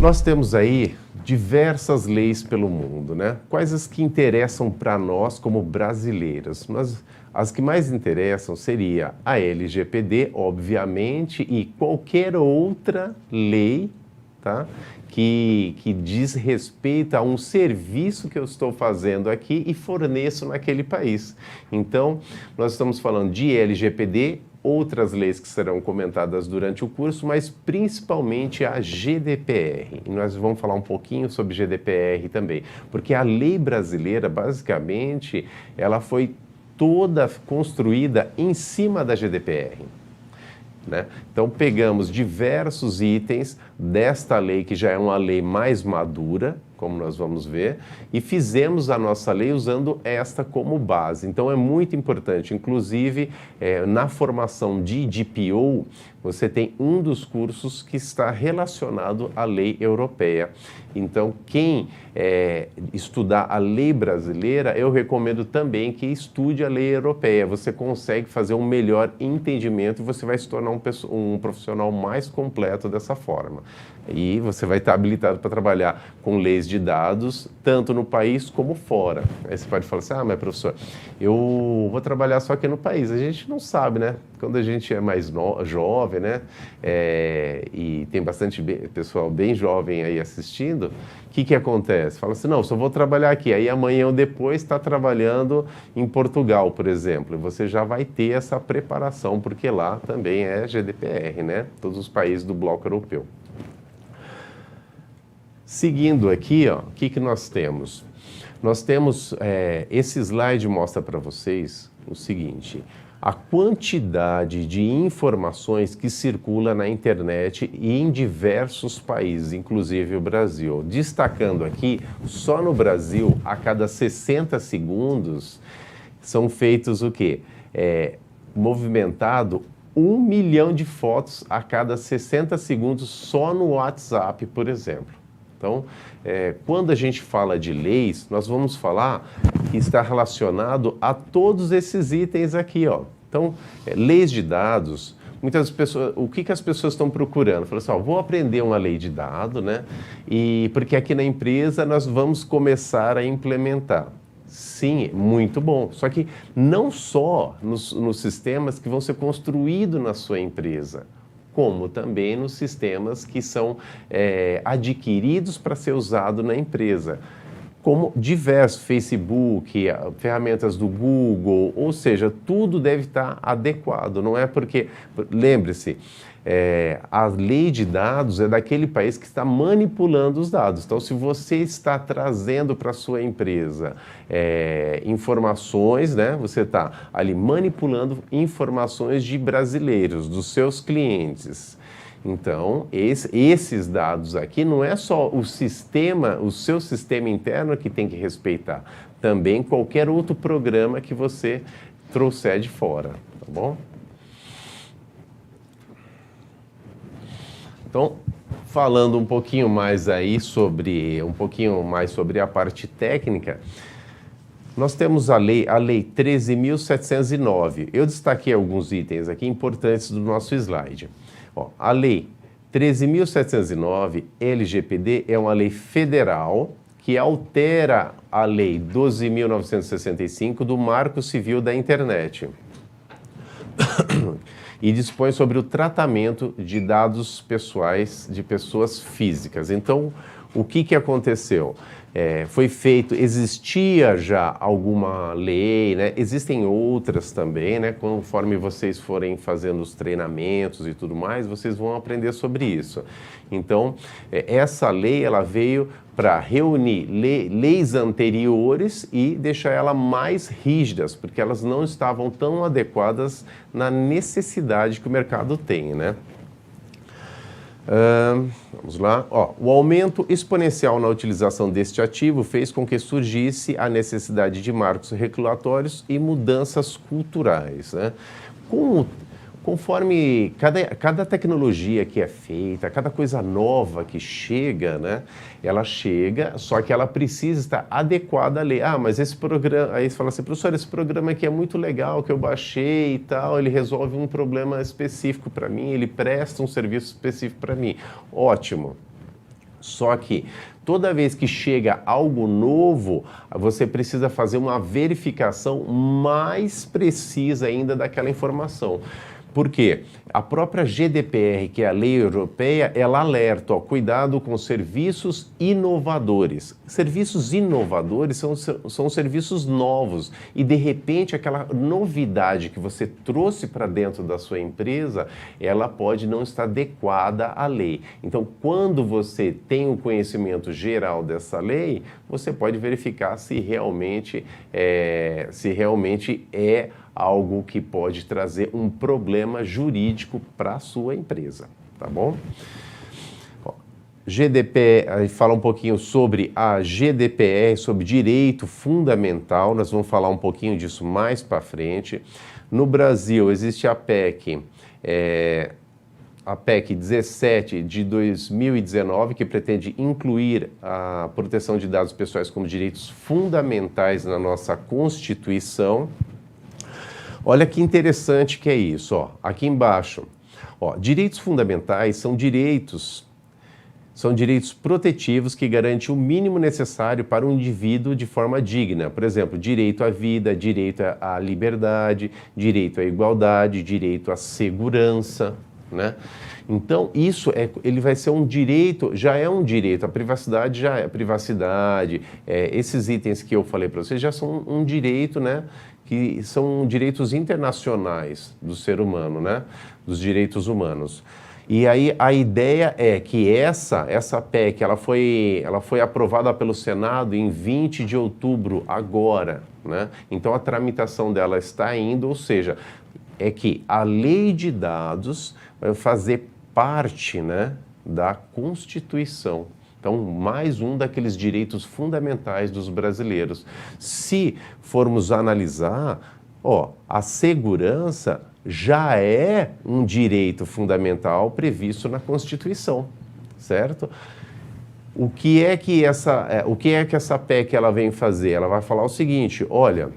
Nós temos aí diversas leis pelo mundo, né? Quais as que interessam para nós como brasileiros? As que mais interessam seria a LGPD, obviamente, e qualquer outra lei, tá? Que diz respeito a um serviço que eu estou fazendo aqui e forneço naquele país. Então, nós estamos falando de LGPD, outras leis que serão comentadas durante o curso, mas principalmente a GDPR. E nós vamos falar um pouquinho sobre GDPR também, porque a lei brasileira, basicamente, ela foi toda construída em cima da GDPR. Né? Então, pegamos diversos itens desta lei, que já é uma lei mais madura, como nós vamos ver, e fizemos a nossa lei usando esta como base. Então, é muito importante, inclusive, na formação de DPO, você tem um dos cursos que está relacionado à lei europeia. Então, quem estudar a lei brasileira, eu recomendo também que estude a lei europeia. Você consegue fazer um melhor entendimento e você vai se tornar um profissional mais completo dessa forma. E você vai estar habilitado para trabalhar com leis de dados, tanto no país como fora. Aí você pode falar assim, mas professor, eu vou trabalhar só aqui no país. A gente não sabe, né? Quando a gente é mais jovem, né? E tem bastante pessoal bem jovem aí assistindo, o que acontece? Fala assim, não, só vou trabalhar aqui. Aí amanhã ou depois está trabalhando em Portugal, por exemplo. Você já vai ter essa preparação, porque lá também é GDPR, né? Todos os países do bloco europeu. Seguindo aqui, ó, o que nós temos? Nós temos, esse slide mostra para vocês o seguinte, a quantidade de informações que circula na internet e em diversos países, inclusive o Brasil. Destacando aqui, só no Brasil, a cada 60 segundos, são feitos o quê? Movimentado 1 milhão de fotos a cada 60 segundos só no WhatsApp, por exemplo. Então, quando a gente fala de leis, nós vamos falar que está relacionado a todos esses itens aqui, ó. Então, leis de dados, muitas pessoas, o que as pessoas estão procurando? Falam assim, vou aprender uma lei de dado, né? Porque aqui na empresa nós vamos começar a implementar. Sim, muito bom. Só que não só nos sistemas que vão ser construídos na sua empresa, como também nos sistemas que são adquiridos para ser usado na empresa, como diversos, Facebook, ferramentas do Google, ou seja, tudo deve estar adequado, não é porque, lembre-se, a lei de dados é daquele país que está manipulando os dados. Então, se você está trazendo para a sua empresa informações, né, você está ali manipulando informações de brasileiros, dos seus clientes. Então, esses dados aqui não é só o sistema, o seu sistema interno que tem que respeitar, também qualquer outro programa que você trouxer de fora, tá bom? Então, falando um pouquinho mais aí sobre a parte técnica, nós temos a lei 13.709. Eu destaquei alguns itens aqui importantes do nosso slide. Ó, a lei 13.709, LGPD, é uma lei federal que altera a lei 12.965 do Marco Civil da Internet e dispõe sobre o tratamento de dados pessoais de pessoas físicas. Então, o que aconteceu? Existia já alguma lei, né? Existem outras também, né? Conforme vocês forem fazendo os treinamentos e tudo mais, vocês vão aprender sobre isso. Então, essa lei, ela veio para reunir leis anteriores e deixar elas mais rígidas, porque elas não estavam tão adequadas na necessidade que o mercado tem, né? Vamos lá. O aumento exponencial na utilização deste ativo fez com que surgisse a necessidade de marcos regulatórios e mudanças culturais, né? Conforme cada tecnologia que é feita, cada coisa nova que chega, né? Ela chega, só que ela precisa estar adequada à lei. Mas esse programa... Aí você fala assim, professor, esse programa aqui é muito legal, que eu baixei e tal, ele resolve um problema específico para mim, ele presta um serviço específico para mim. Ótimo. Só que toda vez que chega algo novo, você precisa fazer uma verificação mais precisa ainda daquela informação. Por quê? A própria GDPR, que é a lei europeia, ela alerta, ó, cuidado com serviços inovadores. Serviços inovadores são serviços novos e, de repente, aquela novidade que você trouxe para dentro da sua empresa, ela pode não estar adequada à lei. Então, quando você tem o conhecimento geral dessa lei, você pode verificar se realmente é algo que pode trazer um problema jurídico para a sua empresa, tá bom? GDPR, fala um pouquinho sobre a GDPR, sobre direito fundamental, nós vamos falar um pouquinho disso mais para frente. No Brasil existe a PEC 17 de 2019, que pretende incluir a proteção de dados pessoais como direitos fundamentais na nossa Constituição. Olha que interessante que é isso, ó, aqui embaixo. Ó, direitos fundamentais são direitos protetivos que garantem o mínimo necessário para um indivíduo de forma digna. Por exemplo, direito à vida, direito à liberdade, direito à igualdade, direito à segurança, né? Então, ele vai ser um direito, já é um direito, a privacidade já é privacidade, esses itens que eu falei para vocês já são um direito, né? Que são direitos internacionais do ser humano, né? Dos direitos humanos. E aí a ideia é que essa PEC, ela foi aprovada pelo Senado em 20 de outubro agora, né? Então a tramitação dela está indo, ou seja, é que a lei de dados vai fazer parte, né, da Constituição. Então, mais um daqueles direitos fundamentais dos brasileiros. Se formos analisar, ó, a segurança já é um direito fundamental previsto na Constituição, certo? O que é que essa PEC ela vem fazer? Ela vai falar o seguinte, olha,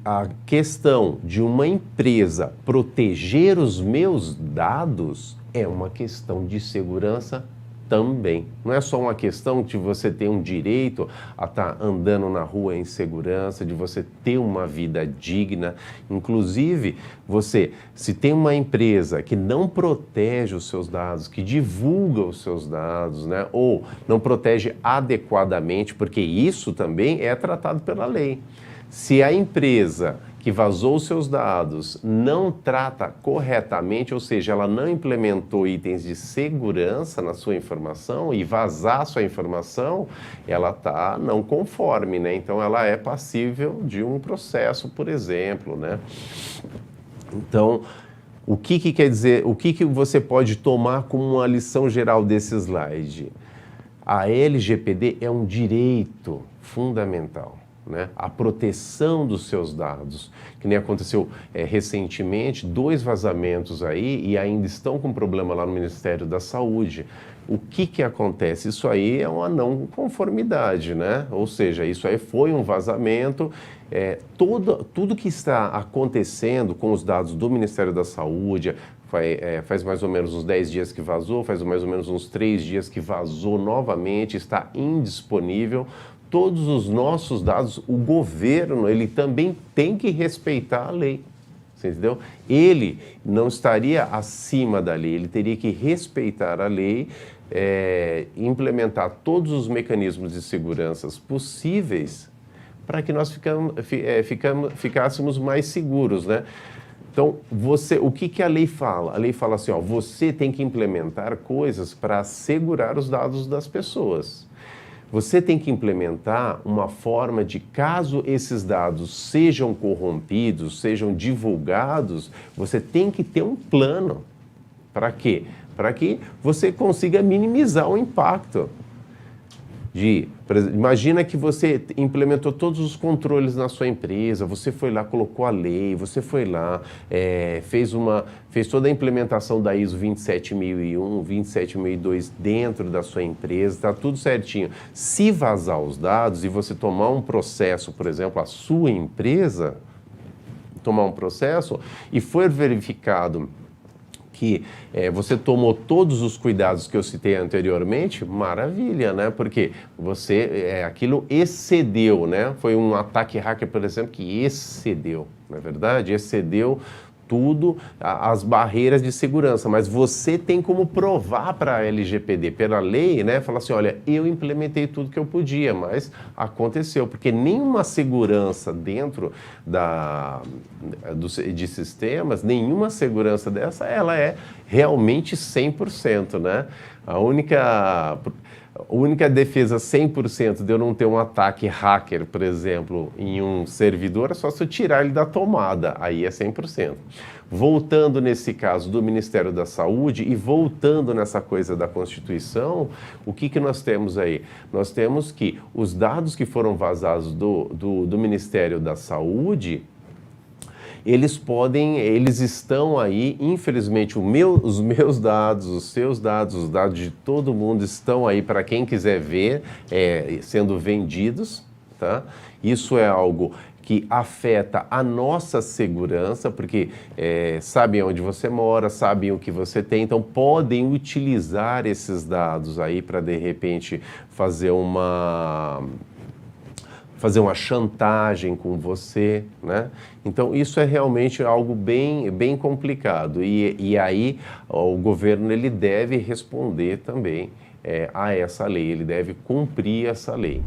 a questão de uma empresa proteger os meus dados é uma questão de segurança também. Não é só uma questão de você ter um direito a estar andando na rua em segurança, de você ter uma vida digna. Inclusive, se tem uma empresa que não protege os seus dados, que divulga os seus dados, né, ou não protege adequadamente, porque isso também é tratado pela lei. Se a empresa que vazou os seus dados não trata corretamente, ou seja, ela não implementou itens de segurança na sua informação e vazar sua informação, ela está não conforme, né? Então ela é passível de um processo, por exemplo, né? Então, o que quer dizer, o que você pode tomar como uma lição geral desse slide? A LGPD é um direito fundamental. Né? A proteção dos seus dados, que nem aconteceu recentemente, 2 vazamentos aí e ainda estão com problema lá no Ministério da Saúde. O que acontece? Isso aí é uma não conformidade, né? Ou seja, isso aí foi um vazamento. Tudo que está acontecendo com os dados do Ministério da Saúde, faz mais ou menos uns 10 dias que vazou, faz mais ou menos uns 3 dias que vazou novamente, está indisponível. Todos os nossos dados, o governo, ele também tem que respeitar a lei, você entendeu? Ele não estaria acima da lei, ele teria que respeitar a lei, implementar todos os mecanismos de segurança possíveis para que nós ficássemos mais seguros, né? Então, o que a lei fala? A lei fala assim, ó, você tem que implementar coisas para assegurar os dados das pessoas. Você tem que implementar uma forma de, caso esses dados sejam corrompidos, sejam divulgados, você tem que ter um plano. Para quê? Para que você consiga minimizar o impacto. Imagina que você implementou todos os controles na sua empresa, você foi lá, colocou a lei, você foi lá, fez toda a implementação da ISO 27001, 27002 dentro da sua empresa, está tudo certinho. Se vazar os dados e você tomar um processo, por exemplo, a sua empresa, tomar um processo e for verificado que você tomou todos os cuidados que eu citei anteriormente, maravilha, né? Porque aquilo excedeu, né? Foi um ataque hacker, por exemplo, que excedeu, não é verdade? Excedeu tudo, as barreiras de segurança, mas você tem como provar para a LGPD, pela lei, né, falar assim, olha, eu implementei tudo que eu podia, mas aconteceu, porque nenhuma segurança dentro de sistemas, nenhuma segurança dessa, ela é realmente 100%, né? A única defesa 100% de eu não ter um ataque hacker, por exemplo, em um servidor, é só se eu tirar ele da tomada, aí é 100%. Voltando nesse caso do Ministério da Saúde e voltando nessa coisa da Constituição, o que nós temos aí? Nós temos que os dados que foram vazados do Ministério da Saúde, eles estão aí, infelizmente, os meus dados, os seus dados, os dados de todo mundo estão aí para quem quiser ver, sendo vendidos, tá? Isso é algo que afeta a nossa segurança, porque sabem onde você mora, sabem o que você tem, então podem utilizar esses dados aí para, de repente, fazer uma chantagem com você, né? Então, isso é realmente algo bem complicado. E aí, o governo ele deve responder também a essa lei, ele deve cumprir essa lei.